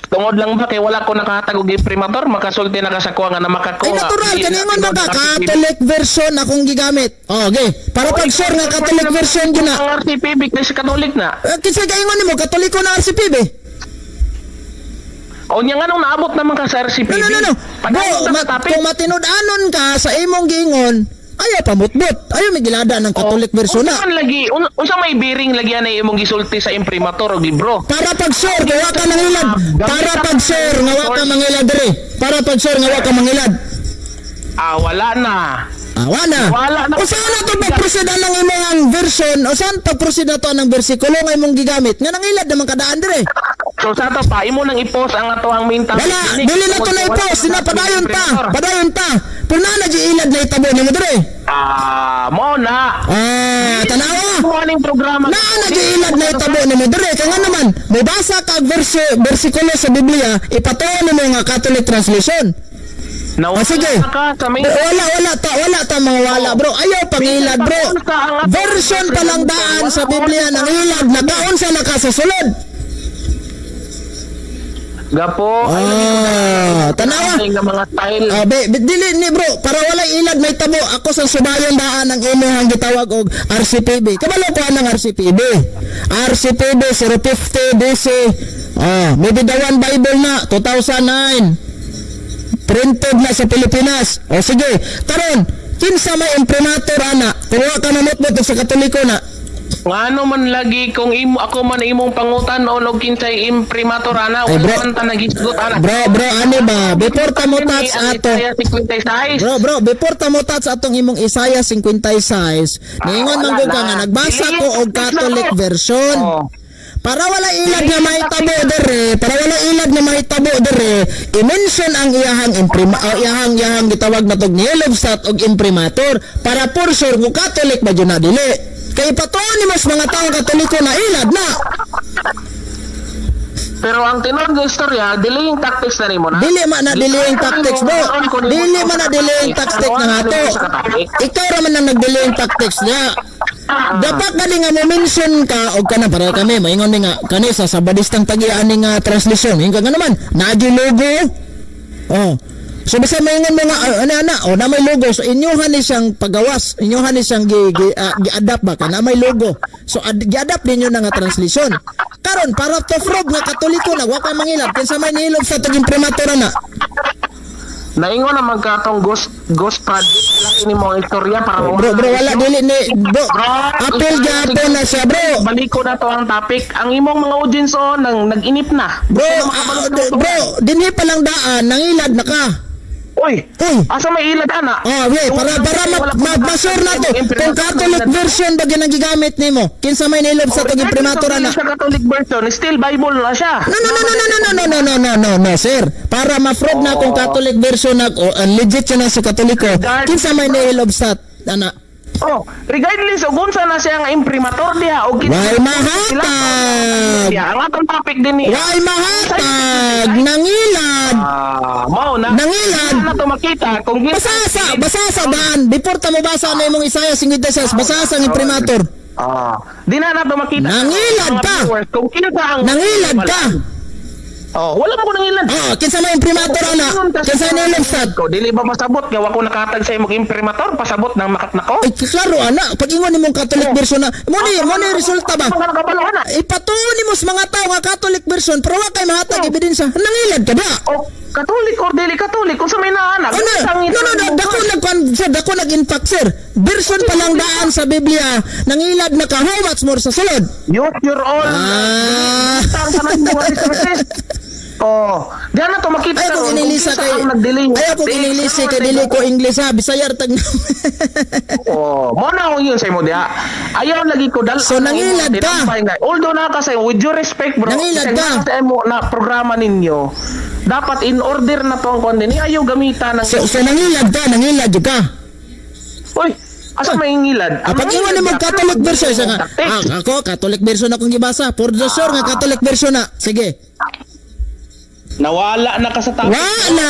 Tungod lang ba kay wala ko nakahatag og imprimator, makasulti na ka sa kuha nga na makakuha. Natural kaningon ba ka Catholic version akong gigamit. Okay. Para pag sure nga Catholic version gyud na. Ang RCPB kay sa Catholic na. Kinsa kaingon nimo Katoliko na RCPB? O nya nganong naabot naman ka sa RCPB? No. Bro, kung matinud-anon ka sa imong gingon, ayaw pamutbot. Ayaw may gilada ng Catholic version na. Unsa may bearing lagyan na imong gisulti sa imprimator og libro? Para pag sure nga wa ka mangilad. Para pag sure nga wa ka mangilad dire. Para pag sure nga wa ka mangilad. Wala na. Wala na. O saan na ito pag-proceed ng imong version? O saan pag-proceed na ito ng versikulo nga imong gigamit? Nga nangilad naman kadaan dire. So sa to pa, imo nang i-post ang ato ang main topic. Wala, dili na ito na i-post. Padayon ta. Pero na ilad na itabo nimo dire. Mo na. tanawa. Kung anong programa. Na nag-iilad na itabo nimo dire kay nga naman mabasa ka bersikulo sa Biblia ipatuon nimo nga Catholic translation. Nawala sige. ka sa may... Wala ta mga wala bro. Ayaw pangilad bro. Version pa lang daan sa Biblia ng ilad na kaunsa na ka sa sulod. Gapo. Tanawa. Ng mga style. Dili ni bro, para wala ilad may tabo ako sa subayon daan ng imong gitawag og RCPB. Kabalo ko ang RCPB. RCPB 050 DC. May bidawan Bible na 2009. Printed na sa Pilipinas. O sige, taron, kinsa may imprimatur ana? Kuha ka na notebook sa Katoliko na. Ngano man lagi kung ako man imong pangutan o og kinsay imprimatur ana Ay, bro. wala man ta nagisgot ana. Bro, ani ba? Before ta mo touch ato. Bro, before ta mo touch atong imong Isaiah 56, niingon man gud ka nga nagbasa ko og Catholic version. Para wala ilag na mahitabo dere, i-mention ang iyahang iyahang gitawag na tog nilobstat og imprimatur para for sure kung Catholic ba dyan na dili. Kay patuon ni mas mga taong Katoliko na ilad na. Pero ang tinuod nga istorya, delaying tactics na nimo na. Dili man na delaying tactics bro. Dili man na delaying tactics na nga to. Ikaw raman ang nag-delaying tactics niya. Dapat na nga mo-mention ka o ka na para kami maingon ni nga kani sa sabadistang tagian ni nga translation. Ingon nga naman, naadyo logo. So basta maingon mo nga ana na may logo. So inyohan ni siyang pagawas, inyohan ni siyang gi-adapt ba kana may logo. So gi-adapt ninyo na nga translation. Karon para to prove nga Katoliko na wa ka mangilab kinsa may nilog sa taging primatura na. Naingon naman ka tong ghost project lang ini mo istorya para bro wala dili ni bro apel gyapon na siya bro. Balik ko na to ang topic. Ang imong mga audience nag-inip na. Bro dinhi pa lang daan nangilad na ka. Uy, asa may ilad ana? Para ma-sure na to. Kung Catholic version ba ginagamit nimo? Kinsa may nilob sa taging primatura na? Sa Catholic version, still Bible na siya. No, sir. Para ma-prove na kung Catholic version na legit siya na sa Katoliko. Kinsa may nilob sa ana? Regardless og unsa na siya nga imprimatur diha og Why mahatag? Ang atong topic din ni. Why mahatag? Nangilad. Mao na. Nangilad. Na to makita kung basa sa daan. Before ta mo basa na imong Isaiah 56, basa sa imprimatur. Di na to makita. Nangilad ka. Kung kinsa ang nangilad ka. Wala mo ko nangilad. Kinsa may imprimatur ana? Kinsa nilobstat ko? Dili ba masabot nga wa ko nakatag sa imong imprimatur pasabot nang makat nako? Ay klaro ana, pag ingon nimong Catholic version na, mo ni resulta ba? Ipatuon nimo sa mga tao nga Catholic version, pero wa kay mahatag ebidensya. Nangilad ka ba? Catholic or dili Catholic kung sa may naanak. Dako nag-impact sir. Version pa lang daan sa Biblia, nangilad na ka, how much more sa sulod? Use your own. Diyan na to makita ay kung inilisa kay dili ko English ha, Bisaya tag. Mo na ko yun sa imo dia. Ayaw lagi ko dal. So nangilad ka. Although na ka say with due respect bro. Nangilad ka. Sa imo na programa ninyo. Dapat in order na to ang kundi ni ayaw gamitan ng So nangilad ka. Uy, asa may ngilad? Pag ingon nimo Catholic version sa nga. Ako Catholic version akong gibasa. For the sure nga Catholic version na. Sige. Nawala na ka sa topic. Wala.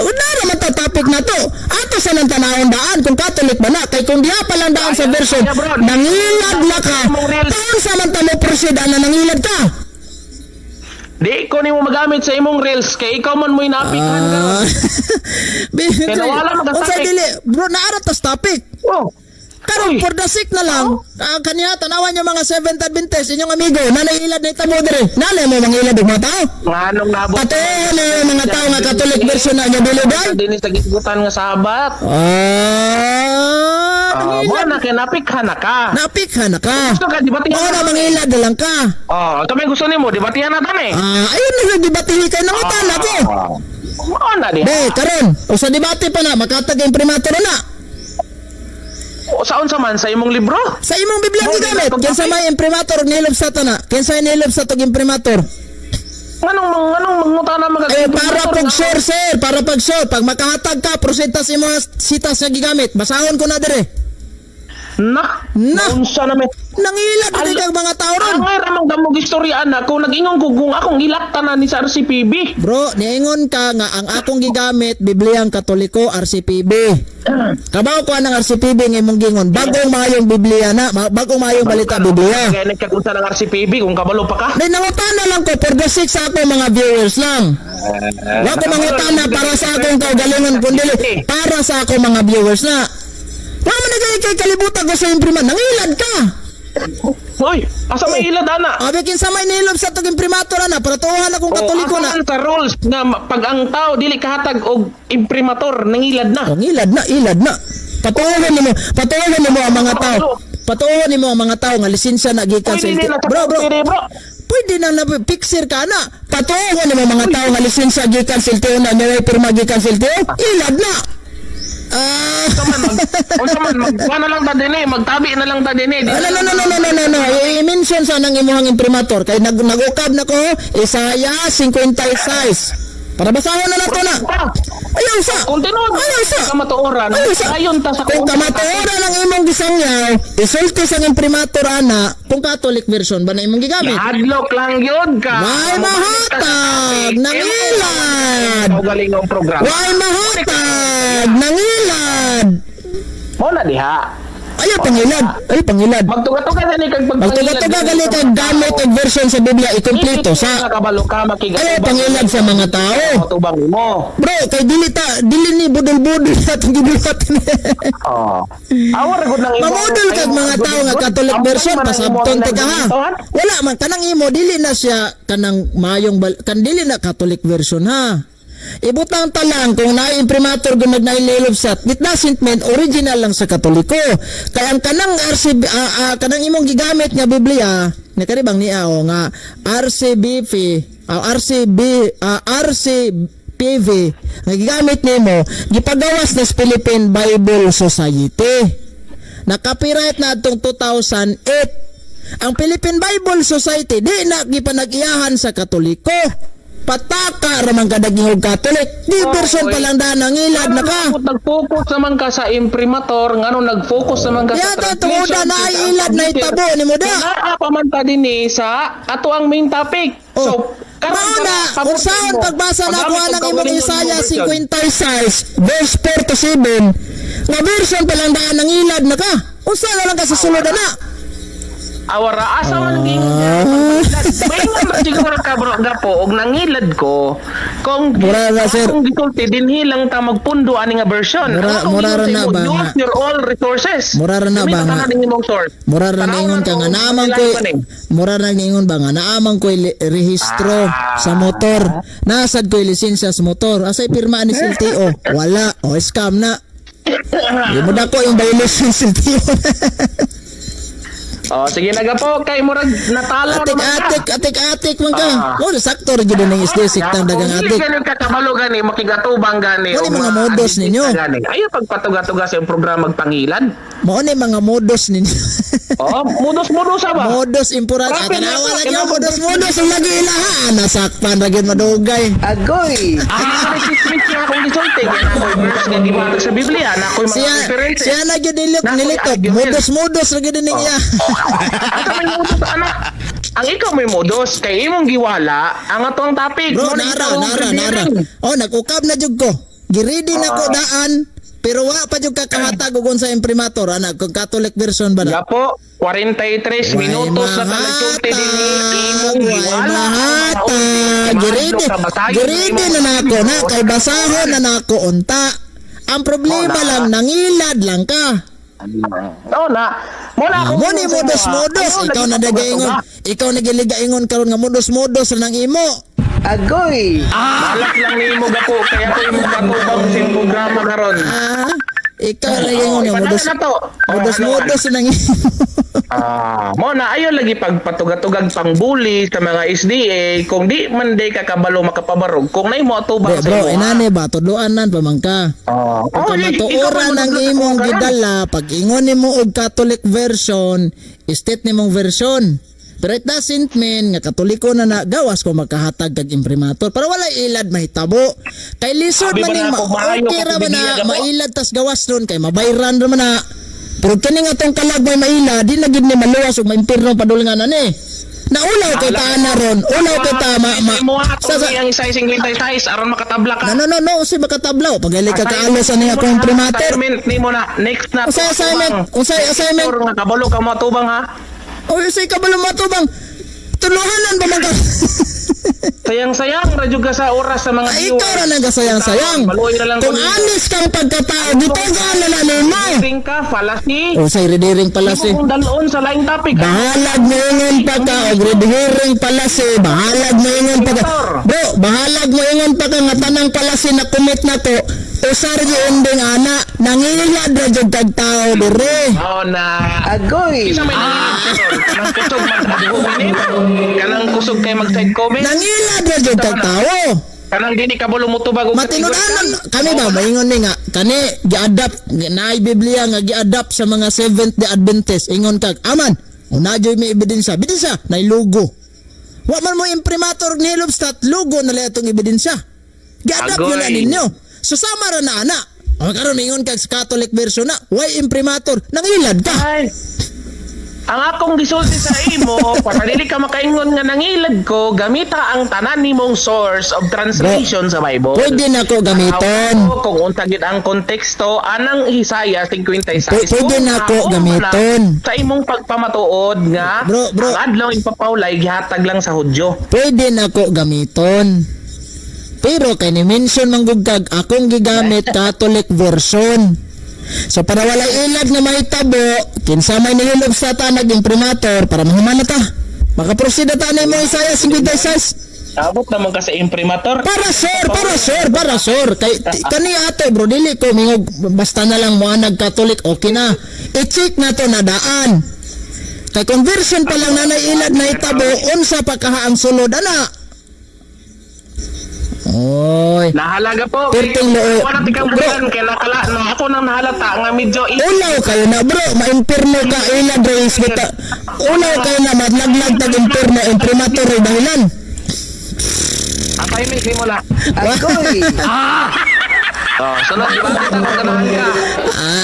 Una naman ta topic na to. Ato sa nang tanawon daan kung Catholic ba na. Kay kung diha pa lang daan sa version, nangilad na ka. Taon sa man ta mo proceed na nangilad ka. Di ko nimo magamit sa imong reels kay ikaw man mo inapikhan ka. Kaya nawala mo ka topic. Bro, naara tas topic. Karon for the sick na lang, kaniya tanawan niya mga Seventh Adventist, inyong amigo, nanay-ilad na itamo dire. Nanay mo mga ilad mga tao? Nganong nabot? Patuon na yung mga tao nga Catholic version na niya biliday? Dinis sa gisgutan nga sabat. Mo na kay napikhan na ka. Napikhan na ka. Gusto ka dibatihan? Oo na mga ilad na lang ka. Kami gusto nimo dibatihan na tan eh. Ayun na nagdibatihi kayo ng utala ko. Na di. Be, karon, o sa debate pa na, makatag yung primatur na. Saon sa man sa imong libro? Sa imong Biblia gigamit. Kinsa may imprimatur nilob sa tana? Kinsa nilob sa tog imprimatur? Nganong mangutana para pag sure sir, para pag sure, pag makahatag ka, prosetas imo sitas nga gigamit. Basahon ko na dire. Na. Unsa na may Nangilad na kang mga tao ron. Angay ramang gamog istorya na kung nag-ingon ko kung akong ilaktan na ni sa RCPB. Bro, niingon ka nga ang akong gigamit Bibliang Katoliko RCPB. Kabaw ko ng RCPB ng imong gingon bagong mayong Biblia na, bagong mayong balita Biblia. Kaya nagkakunsa ng RCPB kung kabalo pa ka. Nay nangutana lang ko for the sake sa ako mga viewers lang. Wa ko mangutana para sa akong kaugalingon kundi para sa ako mga viewers na. Wa man nagay kay kalibutan ko sa impriman. Nangilad ka. Hoy, asa may ilad ana? Abi kinsa may nilob sa tug imprimatur ana para tuhan akong Katoliko na. Asa ka rules na pag ang tao dili kahatag og imprimator nangilad na. Oh, ilad na. Patuohan nimo ang mga tao. Patuohan nimo ang mga tao nga lisensya na gikan sa Pwede LTO. na sa Bro. bro. Pwede na picture ka na. Patuohan nimo mga tao nga lisensya gikan sa LTO na may pirma gikan sa LTO. Ilad na. Magkuha na lang ta din magtabi na lang ta din No. I-mention sa nang imuhang imprimator kay nag-ukab na ko Isaya 56. Para basahon na nato na. Ayaw sa. Continue. Ayaw sa. Kamatuoran. Ayon ta sa Kung kamatuoran ang imong gisangyaw, isulti sa imprimator ana, kung Catholic version ba na imong gigamit? Hadlock lang yun ka. Why mahatag? Nangilad. Galingong programa. Why mahatag? Nangilad. Mo na diha. Ayaw pangilad. Magtuga-tuga na ni kag Magtuga-tuga gali kag gamit og version sa Biblia ikumpleto sa kabalo ka makiga. ayaw pangilad sa mga tao. Tubang mo. Bro, kay dili ni budol-budol sa itong gibuhat. Oh. Awar gud nang Mamudol kag mga tao nga Catholic version pasabton te ka ha. Wala man kanang imo dili na siya kanang mayong kan dili na Catholic version ha. Ibutang ta lang kung na-imprimator gud nagnaililov sa it doesn't mean original lang sa Katoliko. Kaya ang kanang kanang imong gigamit nga Biblia na karibang niya nga RCPV nga gigamit nimo gipagawas na sa Philippine Bible Society. Na-copyright na atong 2008. Ang Philippine Bible Society di na gipanag-iyahan sa Katoliko. Pataka ramang kadaging Catholic. Di version pa lang daan ang ilad na ka. Nag-focus naman ka sa imprimator, ngano nag-focus naman ka sa Yata tungod na ilad na itabo ni mo da. Naa pa man ta dinhi sa ato ang main topic. So, Mauna, kung saan pagbasa na ko ng imong Isaya 56 verse 4 to 7 nga version pa lang daan ang ilad na ka. Unsa na lang ka sa sulod na? awara asa man ging may nga siguro ka bro gapo og nangilad ko kung Mura na, sir. kung gisulti dinhi lang ta magpundo ani nga version. Mura ra na ba nga? Use your all resources. Mura ra na ba nga? Mura ra na ingon ka nga naamang ko'y mura ra ingon ba nga naamang ko'y rehistro sa motor. Nasad ko'y lisensya sa motor. Asay pirma ni LTO? Wala. O scam na. Di mo na ko yung violation sa LTO. Oh, sige na gapo kay murag natalo Atik man ka. Oh, sakto ra gyud ning SD siktang dagang atik. Hindi ka kabalo gani makigatubang gani. Ano mga modos ninyo? Ayo pagpatuga-tuga sa programa magpangilan. Mao ni mga modos ninyo. Oh, modos ba? Modos impura tanawa lagi ang modos ang lagi ilaha nasakpan ra gyud madugay. Agoy! Resistance niya akong gisulti. Nga di ba sa Biblia na ako'y mga references. Siya na gyud nilitog. Modos ra gyud ning iya. Asa man yung utos, anak? Ang ikaw may modos, kay imong giwala, ang atong topic. Bro, nara. Oh, nag-ukab na jud ko. Giridi na ko daan. Pero wa pa jud kakahatag ugon sa imprimator ana kung Catholic version ba na. Gapo, 43 minutos na talagsulti din imong giwala. Giridi na nako na kay basahon na nako unta. Ang problema lang nangilad lang ka. Oo na. Muna ako. Mo ni modos. Ikaw na dagaingon. Ikaw nagiligaingon karon nga modos na nang imo. Agoy! Balak lang ni mo gapo kaya ko imong katubang sa programa karon. Ikaw nagaingon nga modos na nang imo. Mo na ayo lagi pagpatugad-tugag pangbuli sa mga SDA kung di man day ka kabalo makapabarog kung nay mo atubang sa Bro, inani ba tudloanan pa man ka. Kung kamatuoran ang imong gidala pag ingon nimo og Catholic version, state nimong version. Pero it doesn't mean nga Katoliko na gawas ko magkahatag kag imprimator para wala ilad mahitabo. Kay lisod man ning okay ra man na mailad tas gawas ron kay mabayran ra man na. Pero kini nga tong kalagmay maila, di na gid ni maluwas ug maimpirno padulngan ani. Naulaw kay ta na ron. Ulaw kay ta Mo nga sa ang isa sing size aron makatabla ka. no, si makatablaw. Pagali ka kaalos ani akong primater. Assignment nimo na next na. Unsay assignment? Unsay assignment? Or nga kabalo ka mo tubang ha. O usay kabalo matubang. Tuluhanan ba man ka? Sayang-sayang radyo ka sa oras sa mga Ay, ikaw ra nagasayang-sayang. Maluoy na lang Kung anis kang pagkatao, dito na nimo. Ring ka fallacy. Usay redering pala si. Kung dalon sa laing topic. Bahalag mo ingon pa ka og redering pala si. Bahalag mo ingon pa ka. Bro, bahalag mo ingon pa ka nga tanang pala si na commit na to. Usar yung ending ana, nangilad ra jud kag tao dire. Oh na. Agoy! Isa may kanang kusog kanang kusog kay mag-side comment. Nangilad ra jud kag tao. Kanang dili ka bulo mutubag og Matinudanan kami ba maingon ni nga kani gi-adapt naay Biblia nga gi-adapt sa mga Seventh-day Adventist ingon kag aman una joy may ebidensya nay logo. Wa man mo imprimator ni Lobstat logo na lang itong ebidensya. Gi-adapt Agoy. nila ninyo. So sama ra na ana. O karon mingon kag sa Catholic version na why imprimator nangilad ka. Ay. Ang akong gisulti sa imo, para dili ka makaingon nga nangilad ko, gamita ang tanan nimong source of translation sa Bible. Pwede na ko gamiton. Ako, kung unsa gid ang konteksto anang Isaiah 56. Pwede na ko gamiton. Sa imong pagpamatuod nga Bro. ang adlaw ipapaulay gihatag lang sa Hudyo. Pwede na ko gamiton. Pero kay ni-mention manggugkag akong gigamit Catholic version. So para walay ilag na mahitabo, kinsa may nihilog sa tanag imprimator para mahuman na ta. Makaproceed na ta na mo Isaiah 56. Abot naman ka sa imprimator. Para sure. Kay kani ato bro dili ko mingog basta na lang mo anag Catholic okay na. I-check na to na daan. Kay conversion pa lang nanay ilag na hitabo unsa pa kaha ang sulod ana. Oy. Nahalaga po. Perting loo. Wala tikang bulan kay nakala no ako nang nahalata nga medyo Ulaw kayo na bro, ma-impirno ka ila Dres kita. Ulaw kayo na madlaglag tag impirno imprimator ay dahilan. assignment ni mo la. Agoy! Oh, sunod di ba kita ng ganahan ka?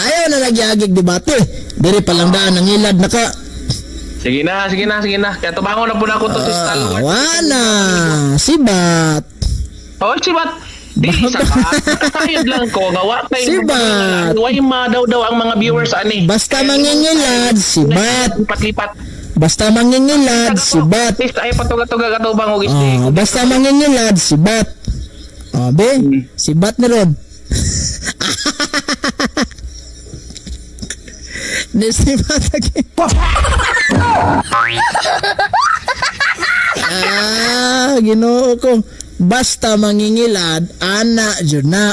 Ayaw na nagyagig debate. Diri pa lang daan ang ilad na ka. Sige na. Kaya tubangon na po na ako to si Stalwart. Wana, sibat. Oh, sibat. Di isa ka. Nakasayod lang ko. Gawa tayo. Sibat. Huwag daw ang mga viewers ani. Basta mangingilad, sibat. Lipat-lipat. Basta mangingilad, sibat. Please, ay patuga-tuga ka to bang hugis di. Basta mangingilad, sibat. Be, sibat na ron. Nisibat lagi. Ginoo ko. Basta mangingilad, ana jud na.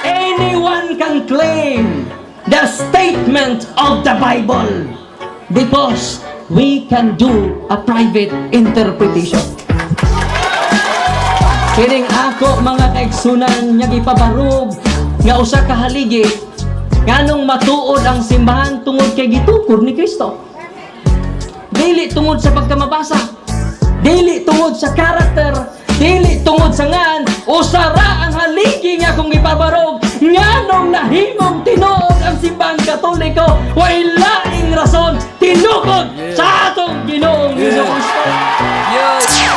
Anyone can claim the statement of the Bible because we can do a private interpretation. Kining ako mga kaigsunan nga gipabarog nga usa ka haligi nganong matuod ang simbahan tungod kay gitukod ni Kristo. Dili tungod sa pagkamabasa, dili tungod sa karakter, dili tungod sa ngan, usara ang haligi nga kung ipabarog nganong nahimong tinuod ang simbahan Katoliko way laing rason tinukod sa atong Ginoong Hesus Kristo.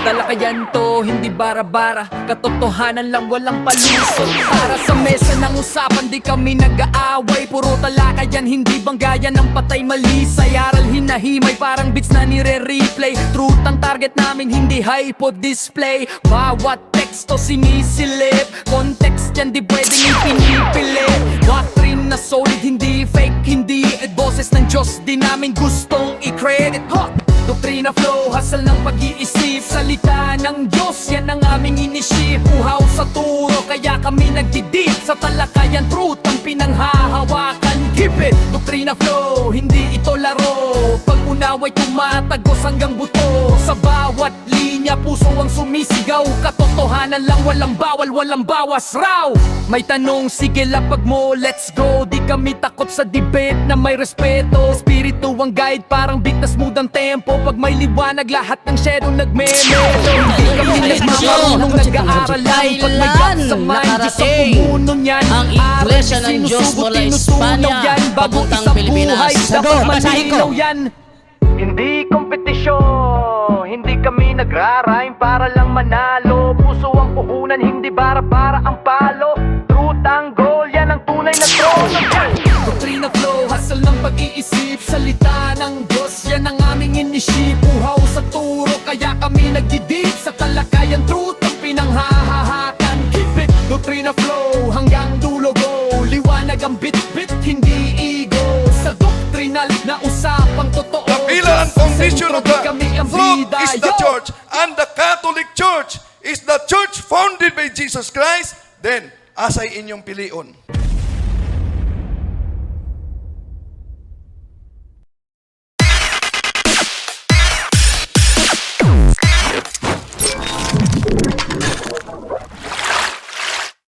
Talakayan to, hindi bara-bara. Katotohanan lang, walang palusot. Para sa mesa ng usapan, di kami nag-aaway. Puro talakayan, hindi banggayan ng patay malisay. Aral hinahimay, parang beats na nire-replay. Truth ang target namin, hindi hypo display. Bawat teksto sinisilip, context yan di pwedeng ipinipilit. Doctrine na solid, hindi fake, hindi boses ng Diyos, di namin gustong i-credit. Doktrina flow, hasal ng pag-iisip. Salita ng Diyos, yan ang aming inisip. Uhaw sa turo, kaya kami nagdidip. Sa talakayan, truth ang pinanghahawakan. Keep it! Doktrina flow, hindi ito laro. Pag-unaway tumatagos hanggang buto. Sa bawat linya, puso ang sumisigaw. Katotohanan lang, walang bawal, walang bawas raw. May tanong, sige lapag mo, let's go. Di kami takot sa debate na may respeto. Espiritu ang guide, parang beat na smooth ang tempo. Pag may liwanag, lahat ng shadow nagme-melo. Hindi kami nagmamarunong nag-aaral lang. Pag may gap sa mind, Diyos ang pumuno niyan. ang Iglesia ng Diyos mula Espanya papuntang Pilipinas. Dapat malinaw yan. Hindi kompetisyon, hindi kami nagra-rhyme para lang manalo. Puso ang puhunan, hindi bara-bara ang palo. Truth ang goal, yan ang tunay na trono. Doktrina flow, hustle ng pag-iisip. Salita ng Diyos, yan ang aming inisip. Uhaw sa turo, kaya kami nagdidip. Sa talakayan, truth ang pinanghahahakan. Keep it, doktrina flow, hanggang dulo go. Liwanag ang bit-bit, hindi ego. Sa doktrinal na usapang totoo. The pillar and foundation of the Kami ang truth bida, is the yo! church, and the Catholic Church is the church founded by Jesus Christ. Then, asay inyong pilion.